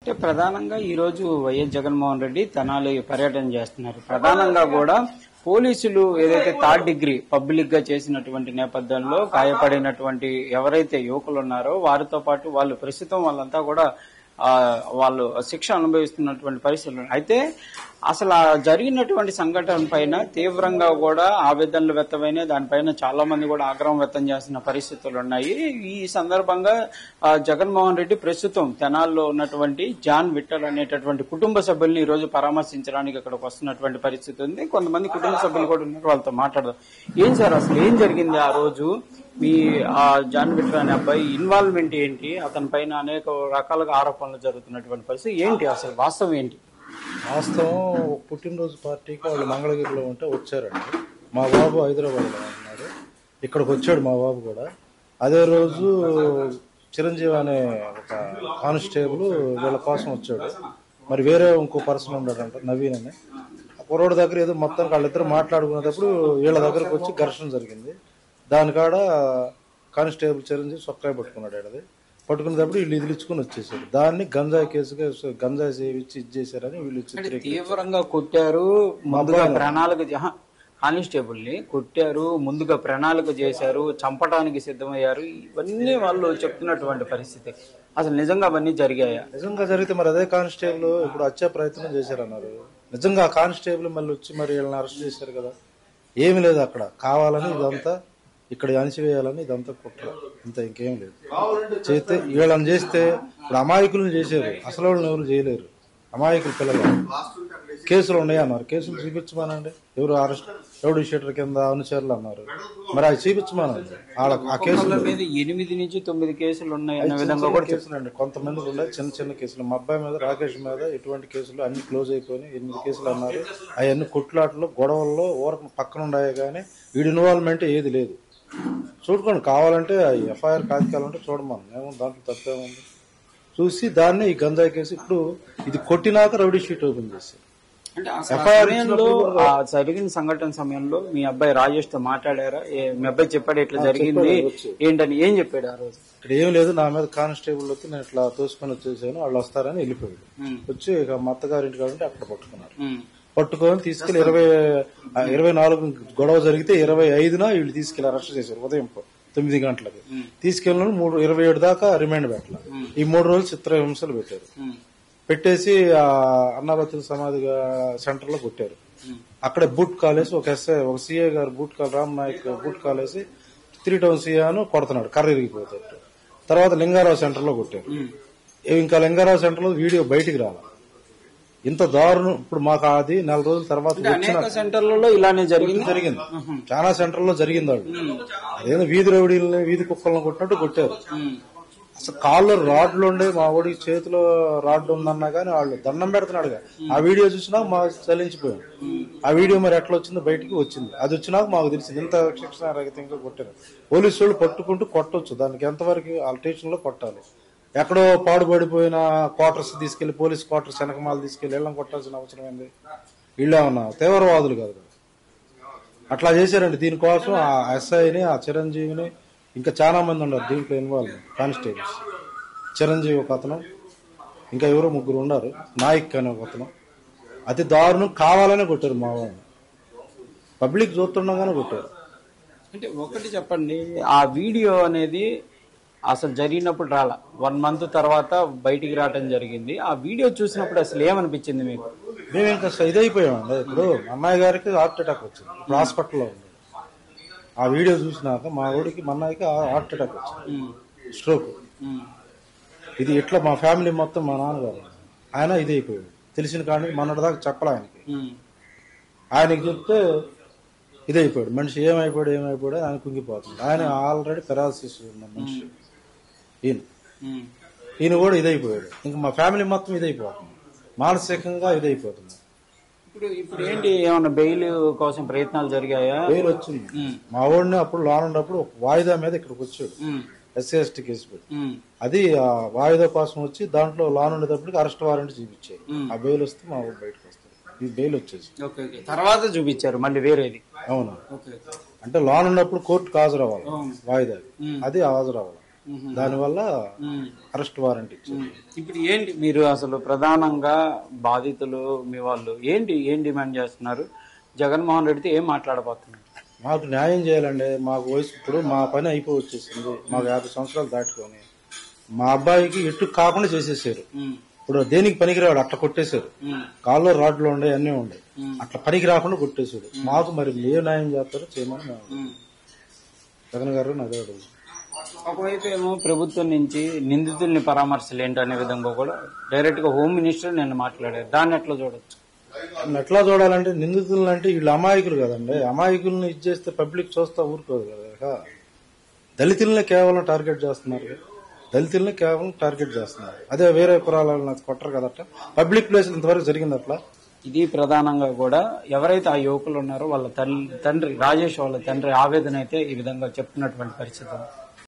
అంటే ప్రధానంగా ఈ రోజు వైఎస్ జగన్మోహన్ రెడ్డి తెనాలి పర్యటన చేస్తున్నారు. ప్రధానంగా కూడా పోలీసులు ఏదైతే థర్డ్ డిగ్రీ పబ్లిక్ గా చేసినటువంటి నేపథ్యంలో గాయపడినటువంటి ఎవరైతే యువకులు ఉన్నారో వారితో పాటు వాళ్ళు ప్రస్తుతం వాళ్ళంతా కూడా వాళ్ళు శిక్ష అనుభవిస్తున్నటువంటి పరిస్థితులు. అయితే అసలు జరిగినటువంటి సంఘటన పైన తీవ్రంగా కూడా ఆవేదనలు వ్యక్తమైన దానిపైన చాలా మంది కూడా ఆగ్రహం వ్యక్తం చేస్తున్న పరిస్థితులు ఉన్నాయి. ఈ సందర్భంగా జగన్మోహన్ రెడ్డి ప్రస్తుతం తెనాల్లో ఉన్నటువంటి జాన్ విఠల్ అనేటటువంటి కుటుంబ సభ్యుల్ని ఈ రోజు పరామర్శించడానికి ఇక్కడికి వస్తున్నటువంటి పరిస్థితి ఉంది. కొంతమంది కుటుంబ సభ్యులు కూడా ఉన్నారు, వాళ్ళతో మాట్లాడదాం. ఏం సార్ అసలు ఏం జరిగింది ఆ రోజు? మీ జాన్ విఠల్ అనే అబ్బాయి ఇన్వాల్వ్మెంట్ ఏంటి? అతని పైన అనేక రకాలుగా ఆరోపణలు జరుగుతున్నటువంటి పరిస్థితి ఏంటి? అసలు వాస్తవం ఏంటి? వాస్తవం పుట్టినరోజు పార్టీకి వాళ్ళు మంగళగిరిలో ఉంటే వచ్చారండి. మా బాబు హైదరాబాద్లో ఉన్నాడు, ఇక్కడికి వచ్చాడు మా బాబు కూడా. అదే రోజు చిరంజీవి అనే ఒక కానిస్టేబుల్ వీళ్ళ కోసం వచ్చాడు. మరి వేరే ఇంకో పర్సన్ ఉన్నాడంట, నవీన్ అని. కుర్రోడి దగ్గర ఏదో మొత్తానికి వాళ్ళిద్దరు మాట్లాడుకునేటప్పుడు వీళ్ళ దగ్గరకు వచ్చి ఘర్షణ జరిగింది. దానికాడ కానిస్టేబుల్ చిరంజీవి సొక్కాయ పట్టుకున్నాడు. అది పట్టుకునేటప్పుడు వీళ్ళు ఇదిలిచ్చుకుని వచ్చేసారు. దాన్ని గంజాయి కేసుగా గంజాయి సేవించి ఇచ్చేసారని వీళ్ళు తీవ్రంగా కొట్టారు. ముందుగా ప్రణాళిక కానిస్టేబుల్ ని కొట్టారు, ముందుగా ప్రణాళిక చేశారు, చంపడానికి సిద్ధమయ్యారు. ఇవన్నీ వాళ్ళు చెప్తున్నటువంటి పరిస్థితి. అసలు నిజంగా అవన్నీ జరిగాయా? నిజంగా జరిగితే మరి అదే కానిస్టేబుల్ ఇప్పుడు హత్యా ప్రయత్నం చేశారన్నారు. నిజంగా ఆ కానిస్టేబుల్ మళ్ళీ వచ్చి మరి వీళ్ళని అరెస్ట్ చేశారు కదా. ఏమి లేదు అక్కడ, కావాలని ఇదంతా ఇక్కడ అణిచివేయాలని ఇదంతా కుట్ర, ఇంత ఇంకేం లేదు. చేస్తే వీళ్ళని చేస్తే ఇప్పుడు అమాయకులను చేశారు, అసలు వాళ్ళని ఎవరు చేయలేరు. అమాయకులు పిల్లలు కేసులు ఉన్నాయన్నారు, కేసులు చూపించమానండి. ఎవరు అరెస్ట్ రౌడీ షీటర్ కింద అనుచరులు అన్నారు, మరి అవి చూపించమానండి. ఆ కేసుల మీద 8 నుంచి 9 కేసులు ఉన్నాయన్న విధంగా కూడా కేసులండి. కొంతమంది ఉన్నాయి చిన్న చిన్న కేసులు. మా అబ్బాయి మీద, రాకేష్ మీద ఎటువంటి కేసులు అన్ని క్లోజ్ అయిపోయినాయి. 8 కేసులు అన్నారు. అవన్నీ కొట్లాటలు గొడవల్లో ఊరకు పక్కన ఉన్నాయే కానీ వీడి ఇన్వాల్వ్మెంట్ ఏది లేదు. చూడుకోండి, కావాలంటే ఎఫ్ఐఆర్ కాగితాలంటే చూడమని, మేము దాంట్లో తప్పేముంది చూసి దాన్ని ఈ గంజాయి కేసు ఇప్పుడు ఇది కొట్టినాక రౌడీ షీట్ ఓపెన్ చేశారు. జరిగిన సంఘటన సమయంలో మీ అబ్బాయి రాజేష్ తో మాట్లాడారా? మీ అబ్బాయి చెప్పాడు ఇట్లా జరిగింది ఏంటని? ఏం చెప్పాడు ఆ రోజు? ఇక్కడ ఏం లేదు, నా మీద కానిస్టేబుల్ వచ్చి నేను ఇట్లా తోసుకొని వచ్చేసాను, వాళ్ళు వస్తారని వెళ్ళిపోయాడు. వచ్చి ఇక మా అత్తగారింటి కాబట్టి అక్కడ పట్టుకున్నారు. పట్టుకొని తీసుకెళ్లి 24 గొడవ జరిగితే 25న వీళ్ళు తీసుకెళ్లి అరెస్ట్ చేశారు. ఉదయం 9 గంటలకు తీసుకెళ్ళిన 27 దాకా రిమాండ్ పెట్టాలి. ఈ 3 రోజులు చిత్రహింసలు పెట్టారు. పెట్టేసి అన్నాబత్తుల సమాధి సెంటర్ లో కొట్టారు. అక్కడ బూట్ కాలేసి ఒక ఎస్ఐ, ఒక సిఐ గారు రామ్ నాయక్ బూట్ కాలేసి 3 టౌన్ సిఐను కొడుతున్నాడు, కర్ర ఇరిగిపోతాడు. తర్వాత లింగారావు సెంటర్ లో కొట్టారు. ఇంకా లింగారావు సెంటర్ లో వీడియో బయటికి రావాలి. ఇంత దారుణం. ఇప్పుడు మాకు అది 4 రోజుల తర్వాత సెంటర్లలో ఇలానే జరిగింది. చాలా సెంటర్లో జరిగింది. వాళ్ళు అదేదో వీధి రౌడీలని, వీధి కుక్కలను కొట్టినట్టు కొట్టారు. అసలు కాళ్ళు రాడ్లు ఉండే, మా ఓడికి చేతిలో రాడ్ ఉందన్నా గానీ వాళ్ళు దండం పెడుతున్నాడుగా. ఆ వీడియో చూసినాక మాకు చలించిపోయాం. ఆ వీడియో మరి ఎట్లా వచ్చిందో బయటికి వచ్చింది. అది వచ్చినాక మాకు తెలిసింది ఇంత శిక్షణ రహితంగా కొట్టారు. పోలీసు వాళ్ళు పట్టుకుంటూ కొట్టొచ్చు, దానికి ఎంతవరకు ఆ స్టేషన్ లో కొట్టాలి. ఎక్కడో పాడుపడిపోయిన క్వార్టర్స్ తీసుకెళ్లి, పోలీస్ క్వార్టర్స్ వెనకమాలు తీసుకెళ్లి ఇళ్లను కొట్టాల్సిన అవసరం ఏంది? వీళ్ళేమన్నా తీవ్రవాదులు కాదు. అట్లా చేశారండి. దీనికోసం ఆ ఎస్ఐని, ఆ చిరంజీవిని, ఇంకా చాలా మంది ఉన్నారు దీంట్లో ఇన్వాల్వ్. కానిస్టేబుల్స్ చిరంజీవి ఒక అతను, ఇంకా ఎవరో 3 ఉన్నారు, నాయక్ అనే ఒక అతను. అతి దారుణం. కావాలనే కొట్టారు మా వాళ్ళని, పబ్లిక్ చూస్తుండగానే కొట్టారు. అంటే ఒకటి చెప్పండి, ఆ వీడియో అనేది అసలు జరిగినప్పుడు రాలా, 1 month తర్వాత బయటికి రావడం జరిగింది. ఆ వీడియో చూసినప్పుడు అసలు ఏమనిపించింది మీకు? మేము ఇంకా ఇదైపోయామండి. ఇప్పుడు అమ్మాయి గారికి హార్ట్ అటాక్ వచ్చింది, ఇప్పుడు హాస్పిటల్లో ఉంది. ఆ వీడియో చూసినాక మా ఊడికి మా అమ్మాయికి హార్ట్ అటాక్ వచ్చింది, స్ట్రోక్. ఇది ఇట్లా మా ఫ్యామిలీ మొత్తం, మా నాన్నగారు ఆయన ఇదైపోయాడు. తెలిసిన కానీ మొన్నటిదాకా చెప్పలే ఆయనకి. ఆయనకి చెప్తే ఇదైపోయాడు మనిషి. ఏమైపోయాడు ఆయన కుంగిపోతుంది. ఆయన ఆల్రెడీ పెరాలసిస్ ఉన్న మనిషి. ఈయన కూడా ఇదైపోయాడు. ఇంకా మా ఫ్యామిలీ మొత్తం ఇదైపోతుంది, మానసికంగా ఇదైపోతుంది. ఇప్పుడు ఏంటి, ఏమన్నా బెయిల్ కోసం ప్రయత్నాలు జరిగాయా? బెయిల్ వచ్చింది. మా వాడిని అప్పుడు లోన్ ఉన్నప్పుడు వాయిదా మీద ఇక్కడికి వచ్చాడు, SC/ST కేసు పెట్టి. అది ఆ వాయిదా కోసం వచ్చి దాంట్లో లోన్ ఉండేటప్పటికి అరెస్ట్ వారెంట్ చూపించారు. ఆ బెయిల్ వస్తే మా వాడు బయటకు వస్తాడు. ఈ బెయిల్ వచ్చేసి తర్వాత చూపించారు మళ్ళీ వేరేది. అవునా? అంటే లోన్ ఉన్నప్పుడు కోర్టుకు హాజరవ్వాలి వాయిదా, అది హాజరవ్వాలి. దానివల్ల అరెస్ట్ వారెంట్ ఇచ్చారు. ఇప్పుడు ఏంటి మీరు అసలు ప్రధానంగా బాధితులు మీ వాళ్ళు ఏం డిమాండ్ చేస్తున్నారు? జగన్మోహన్ రెడ్డితో ఏం మాట్లాడబోతున్నారు? మాకు న్యాయం చేయాలండి. మాకు వయసు ఇప్పుడు మా పని అయిపోయి వచ్చేసింది. మాకు 50 సంవత్సరాలు దాటుకొని మా అబ్బాయికి ఎట్టు కాకుండా చేసేసారు. ఇప్పుడు దేనికి పనికిరాడు అట్లా కొట్టేశారు. కాల్లో రాడ్లు ఉండే అన్నీ ఉండే అట్లా పనికి రాకుండా కొట్టేశాడు. మాకు మరి ఏ న్యాయం చేస్తారో చేయమని జగన్ గారు అదే అడుగు. ఒకవైపు ఏమో ప్రభుత్వం నుంచి నిందితుల్ని పరామర్శలు ఏంటనే విధంగా కూడా డైరెక్ట్ గా హోమ్ మినిస్టర్ నిన్న మాట్లాడారు. దాన్ని ఎట్లా చూడొచ్చు? ఎట్లా చూడాలంటే నిందితులను అంటే వీళ్ళు అమాయకులు కదండి. అమాయకులను ఇచ్చేస్తే పబ్లిక్ చూస్తా ఊరుకోదు కదా. దళితులనే కేవలం టార్గెట్ చేస్తున్నారు. అదే వేరే కులాలను కొట్టరు కదట. పబ్లిక్ ప్లేస్ ఇంతవరకు జరిగింది అట్లా. ఇది ప్రధానంగా కూడా ఎవరైతే ఆ యువకులు ఉన్నారో వాళ్ళ తండ్రి రాజేష్ వాళ్ళ తండ్రి ఆవేదన అయితే ఈ విధంగా చెప్తున్నటువంటి పరిస్థితి.